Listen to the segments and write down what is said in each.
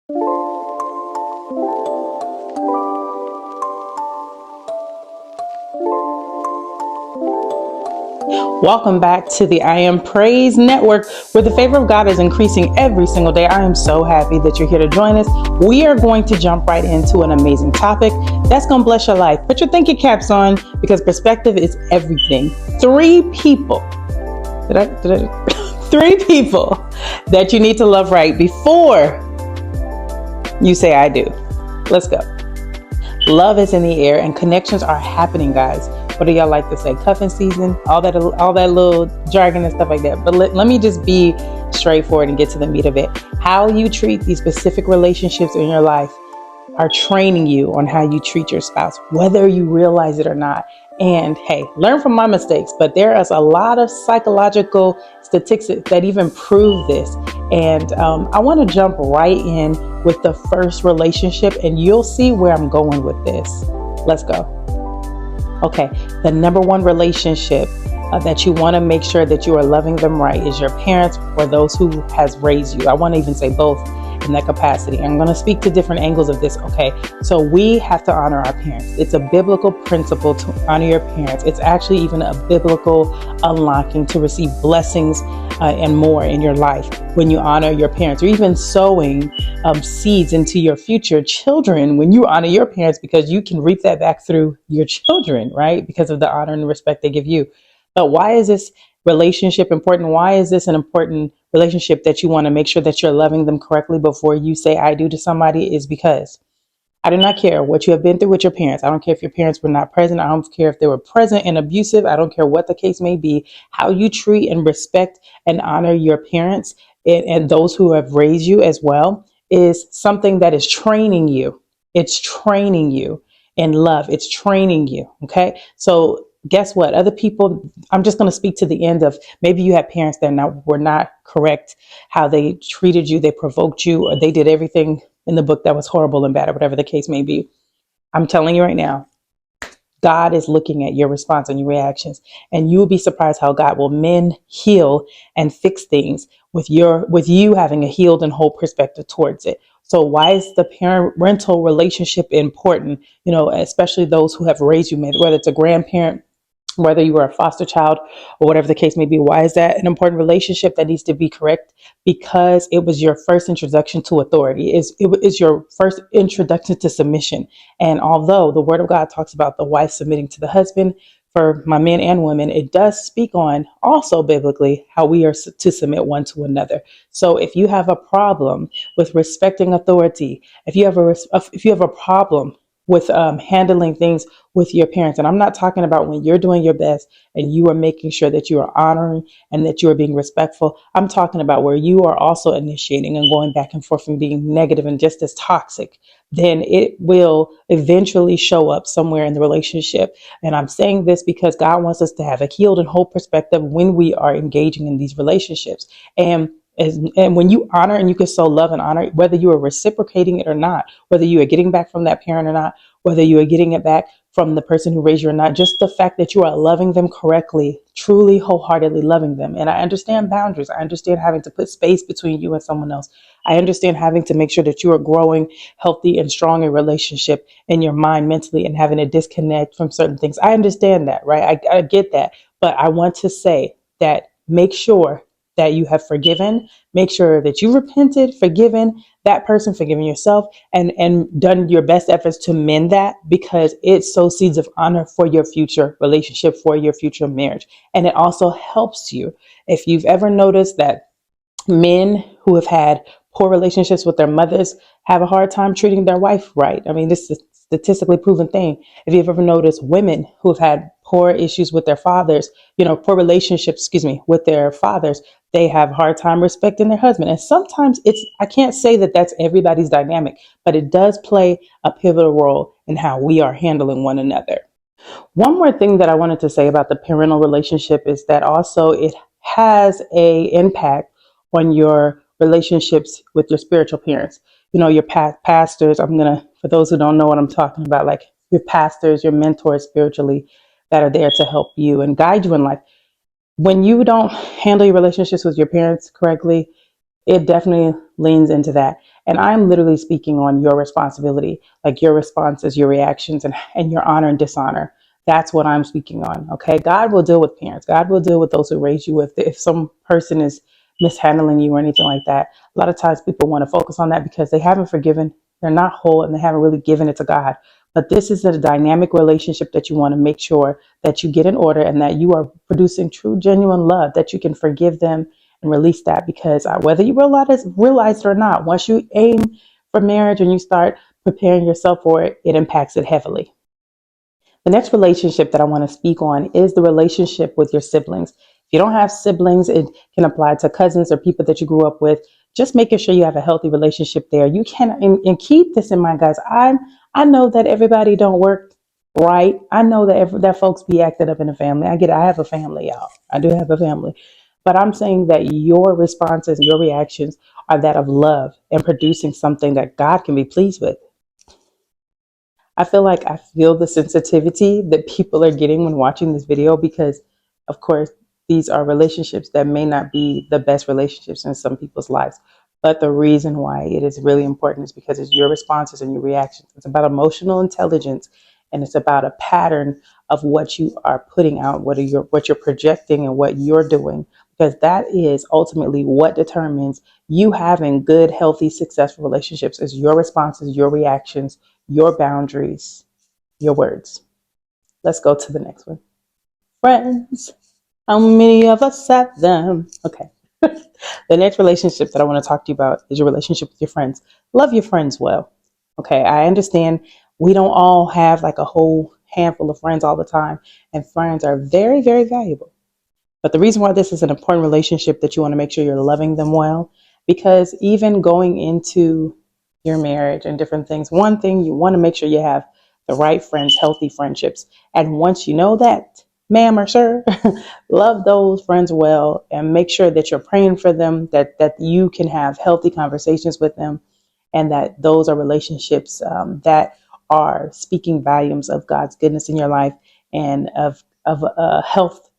Welcome back to the I Am Praise Network, where the favor of God is increasing every single day. I am so happy that you're here to join us. We are going to jump right into an amazing topic that's going to bless your life. Put your thinking caps on, because perspective is everything. Three people that you need to love right before you say I do. Let's go. Love is in the air and connections are happening, guys. What do y'all like to say? Cuffing season, all that little jargon and stuff like that. But let me just be straightforward and get to the meat of it. How you treat these specific relationships in your life are training you on how you treat your spouse, whether you realize it or not. And hey, learn from my mistakes, but there is a lot of psychological statistics that even prove this. And I want to jump right in with the first relationship, and you'll see where I'm going with this. Let's go. Okay, the number one relationship that you want to make sure that you are loving them right is your parents or those who has raised you. I want to even say both in that capacity. I'm going to speak to different angles of this. Okay, so we have to honor our parents. It's a biblical principle to honor your parents. It's actually even a biblical unlocking to receive blessings and more in your life when you honor your parents, or even sowing seeds into your future children when you honor your parents, because you can reap that back through your children, right? Because of the honor and respect they give you. But why is this relationship important? Why is this an important relationship that you want to make sure that you're loving them correctly before you say I do to somebody? Is because I do not care what you have been through with your parents. I don't care if your parents were not present. I don't care if they were present and abusive. I don't care what the case may be. How you treat and respect and honor your parents and those who have raised you as well is something that is training you. It's training you in love. It's training you. Okay. So guess what? Other people, I'm just going to speak to the end of, maybe you had parents that were not correct, how they treated you, they provoked you, or they did everything in the book that was horrible and bad, or whatever the case may be. I'm telling you right now, God is looking at your response and your reactions, and you'll be surprised how God will mend, heal, and fix things with you having a healed and whole perspective towards it. So why is the parental relationship important? You know, especially those who have raised you, whether it's a grandparent, whether you are a foster child, or whatever the case may be. Why is that an important relationship that needs to be correct? Because it was your first introduction to authority. It is your first introduction to submission. And although the word of God talks about the wife submitting to the husband, for my men and women, it does speak on also biblically how we are to submit one to another. So if you have a problem with respecting authority, if you have a problem with handling things with your parents. And I'm not talking about when you're doing your best and you are making sure that you are honoring and that you are being respectful. I'm talking about where you are also initiating and going back and forth and being negative and just as toxic. Then it will eventually show up somewhere in the relationship. And I'm saying this because God wants us to have a healed and whole perspective when we are engaging in these relationships. And when you honor, and you can sow love and honor, whether you are reciprocating it or not, whether you are getting back from that parent or not, whether you are getting it back from the person who raised you or not, just the fact that you are loving them correctly, truly, wholeheartedly loving them. And I understand boundaries. I understand having to put space between you and someone else. I understand having to make sure that you are growing healthy and strong in relationship in your mind, mentally, and having a disconnect from certain things. I understand that, right? I get that. But I want to say that make sure that you have forgiven, make sure that you repented, forgiven that person, forgiven yourself, and done your best efforts to mend that, because it sows seeds of honor for your future relationship, for your future marriage. And it also helps you. If you've ever noticed that men who have had poor relationships with their mothers have a hard time treating their wife right. I mean, this is a statistically proven thing. If you've ever noticed women who have had poor issues with their fathers, poor relationships, with their fathers, they have a hard time respecting their husband. And sometimes I can't say that that's everybody's dynamic, but it does play a pivotal role in how we are handling one another. One more thing that I wanted to say about the parental relationship is that also it has a impact on your relationships with your spiritual parents. Your pastors, for those who don't know what I'm talking about, like your pastors, your mentors spiritually that are there to help you and guide you in life. When you don't handle your relationships with your parents correctly, it definitely leans into that. And I'm literally speaking on your responsibility, like your responses, your reactions, and your honor and dishonor. That's what I'm speaking on. Okay. God will deal with parents. God will deal with those who raise you. If some person is mishandling you or anything like that, a lot of times people want to focus on that because they haven't forgiven. They're not whole and they haven't really given it to God. But this is a dynamic relationship that you want to make sure that you get in order and that you are producing true, genuine love, that you can forgive them and release that. Because whether you realize it or not, once you aim for marriage and you start preparing yourself for it, it impacts it heavily. The next relationship that I want to speak on is the relationship with your siblings. If you don't have siblings, it can apply to cousins or people that you grew up with. Just making sure you have a healthy relationship there. You can, and keep this in mind, guys. I know that everybody don't work right. I know that that folks be acted up in a family. I get it. I have a family, y'all. I do have a family. But I'm saying that your responses, your reactions are that of love and producing something that God can be pleased with. I feel the sensitivity that people are getting when watching this video because, of course, these are relationships that may not be the best relationships in some people's lives. But the reason why it is really important is because it's your responses and your reactions. It's about emotional intelligence, and it's about a pattern of what you are putting out, what you're projecting, and what you're doing. Because that is ultimately what determines you having good, healthy, successful relationships. Is your responses, your reactions, your boundaries, your words. Let's go to the next one. Friends. How many of us have them? Okay. The next relationship that I want to talk to you about is your relationship with your friends. Love your friends well. Okay. I understand we don't all have like a whole handful of friends all the time, and friends are very, very valuable. But the reason why this is an important relationship that you want to make sure you're loving them well, because even going into your marriage and different things, one thing you want to make sure you have the right friends, healthy friendships. And once you know that, ma'am or sir, love those friends well and make sure that you're praying for them, that you can have healthy conversations with them, and that those are relationships that are speaking volumes of God's goodness in your life and of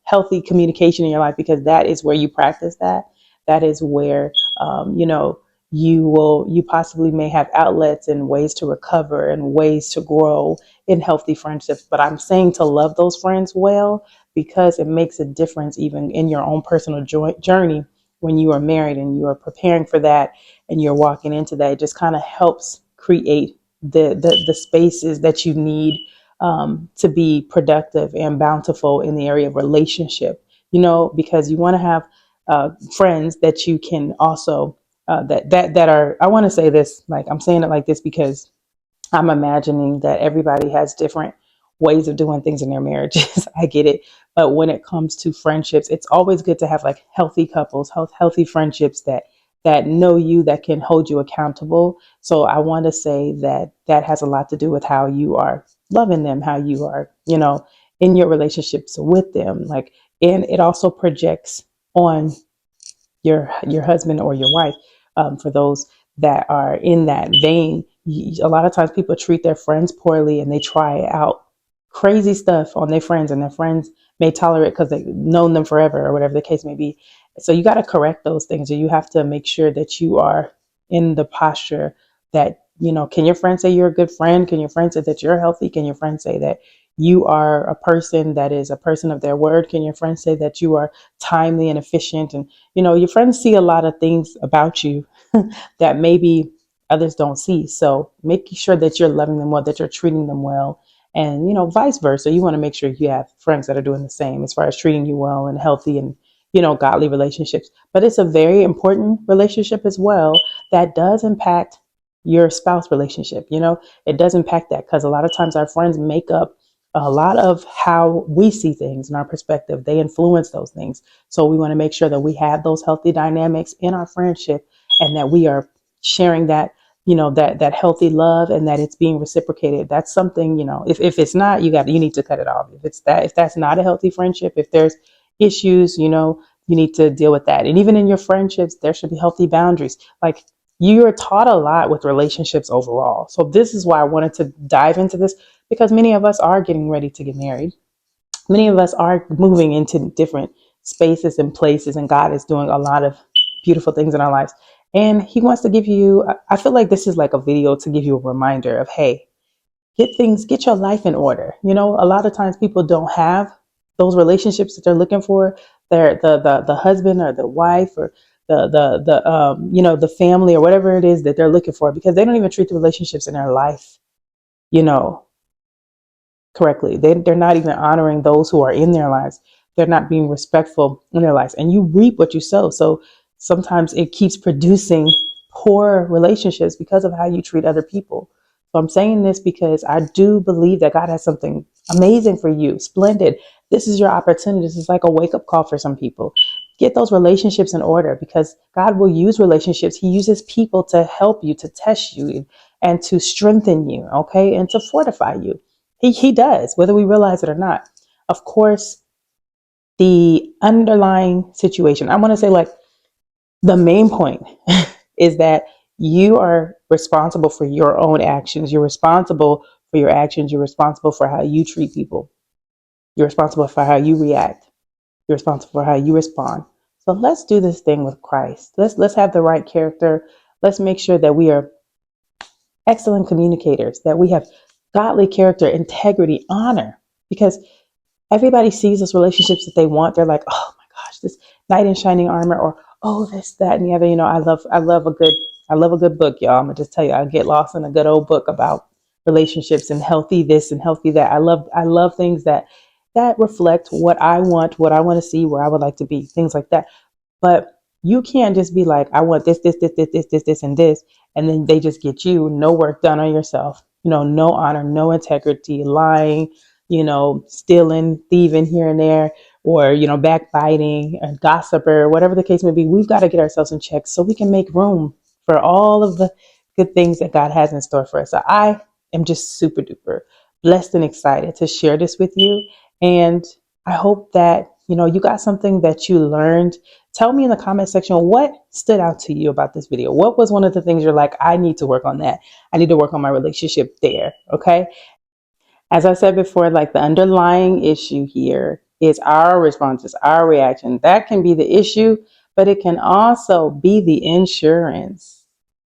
healthy communication in your life, because that is where you practice that. That is where you possibly may have outlets and ways to recover and ways to grow in healthy friendships. But I'm saying to love those friends well, because it makes a difference even in your own personal journey when you are married and you are preparing for that and you're walking into that. It just kind of helps create the spaces that you need to be productive and bountiful in the area of relationship, because you want to have friends that you can also that are, I want to say this, like I'm saying it like this because I'm imagining that everybody has different ways of doing things in their marriages. I get it. But when it comes to friendships, it's always good to have like healthy couples, healthy friendships that know you, that can hold you accountable. So I want to say that that has a lot to do with how you are loving them, how you are, in your relationships with them. Like, and it also projects on your husband or your wife. For those that are in that vein, a lot of times people treat their friends poorly and they try out crazy stuff on their friends, and their friends may tolerate because they've known them forever or whatever the case may be. So you got to correct those things, or you have to make sure that you are in the posture that, can your friend say you're a good friend? Can your friend say that you're healthy? Can your friend say that you are a person that is a person of their word? Can your friend say that you are timely and efficient? And your friends see a lot of things about you that maybe others don't see. So making sure that you're loving them well, that you're treating them well, and vice versa. You want to make sure you have friends that are doing the same as far as treating you well and healthy and godly relationships. But it's a very important relationship as well that does impact your spouse relationship. It does impact that, because a lot of times our friends make up a lot of how we see things and our perspective. They influence those things. So we want to make sure that we have those healthy dynamics in our friendship, and that we are sharing that, that healthy love, and that it's being reciprocated. That's something, if it's not, you need to cut it off. If that's not a healthy friendship, if there's issues, you need to deal with that. And even in your friendships, there should be healthy boundaries. Like, you're taught a lot with relationships overall. So this is why I wanted to dive into this, because many of us are getting ready to get married. Many of us are moving into different spaces and places, and God is doing a lot of beautiful things in our lives. And he wants to give you, I feel like this is like a video to give you a reminder of, hey, get your life in order. You know, a lot of times people don't have those relationships that they're looking for. They're the husband or the wife or the family or whatever it is that they're looking for, because they don't even treat the relationships in their life, you know, correctly. They're not even honoring those who are in their lives. They're not being respectful in their lives. And you reap what you sow. So sometimes it keeps producing poor relationships because of how you treat other people. So I'm saying this because I do believe that God has something amazing for you, splendid. This is your opportunity. This is like a wake up call for some people. Get those relationships in order, because God will use relationships. He uses people to help you, to test you, and to strengthen you, okay, and to fortify you. He does, whether we realize it or not. Of course, the underlying situation, I want to say, like, the main point is that you are responsible for your own actions. You're responsible for your actions. You're responsible for how you treat people. You're responsible for how you react. You're responsible for how you respond. So let's do this thing with Christ. Let's have the right character. Let's make sure that we are excellent communicators, that we have godly character, integrity, honor, because everybody sees those relationships that they want. They're like, oh my gosh, this knight in shining armor, or oh, this, that, and the other. You know, I love a good book, y'all. I'm gonna just tell you, I get lost in a good old book about relationships and healthy this and healthy that. I love things that reflect what I want to see, where I would like to be, things like that. But you can't just be like, I want this, and this, and then they just get you. No work done on yourself. You know, no honor, no integrity, lying, you know, stealing, thieving here and there, or, you know, backbiting, a gossiper, whatever the case may be. We've got to get ourselves in check so we can make room for all of the good things that God has in store for us. So I am just super duper blessed and excited to share this with you. And I hope that, you know, you got something that you learned. Tell me in the comment section what stood out to you about this video. What was one of the things you're like, I need to work on that. I need to work on my relationship there. Okay. As I said before, like, the underlying issue here is our responses, our reaction. That can be the issue, but it can also be the insurance.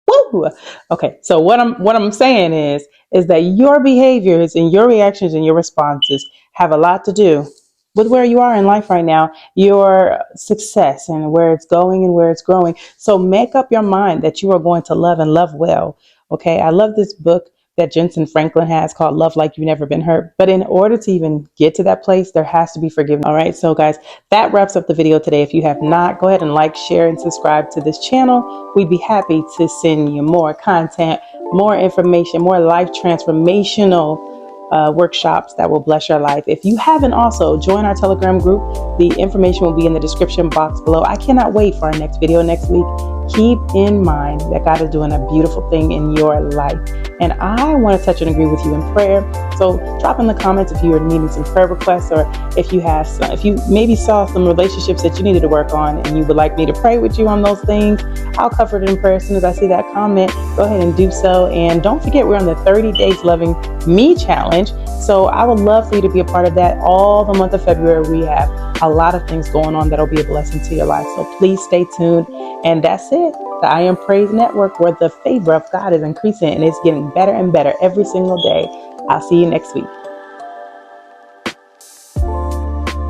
Woo! Okay, so what I'm saying is that your behaviors and your reactions and your responses have a lot to do with where you are in life right now, your success and where it's going and where it's growing. So make up your mind that you are going to love and love well. Okay, I love this book that Jensen Franklin has called Love Like You've Never Been Hurt. But in order to even get to that place, there has to be forgiveness. All right. So guys, that wraps up the video today. If you have not, go ahead and like, share, and subscribe to this channel. We'd be happy to send you more content, more information, more life transformational workshops that will bless your life. If you haven't also, join our Telegram group. The information will be in the description box below. I cannot wait for our next video next week. Keep in mind that God is doing a beautiful thing in your life. And I want to touch and agree with you in prayer. So drop in the comments if you are needing some prayer requests, or if you maybe saw some relationships that you needed to work on and you would like me to pray with you on those things. I'll cover it in prayer as soon as I see that comment. Go ahead and do so. And don't forget, we're on the 30 Days Loving Me Challenge. So I would love for you to be a part of that. All the month of February, we have a lot of things going on that'll be a blessing to your life. So please stay tuned. And that's it. The I Am Praise Network, where the favor of God is increasing and it's getting better and better every single day. I'll see you next week.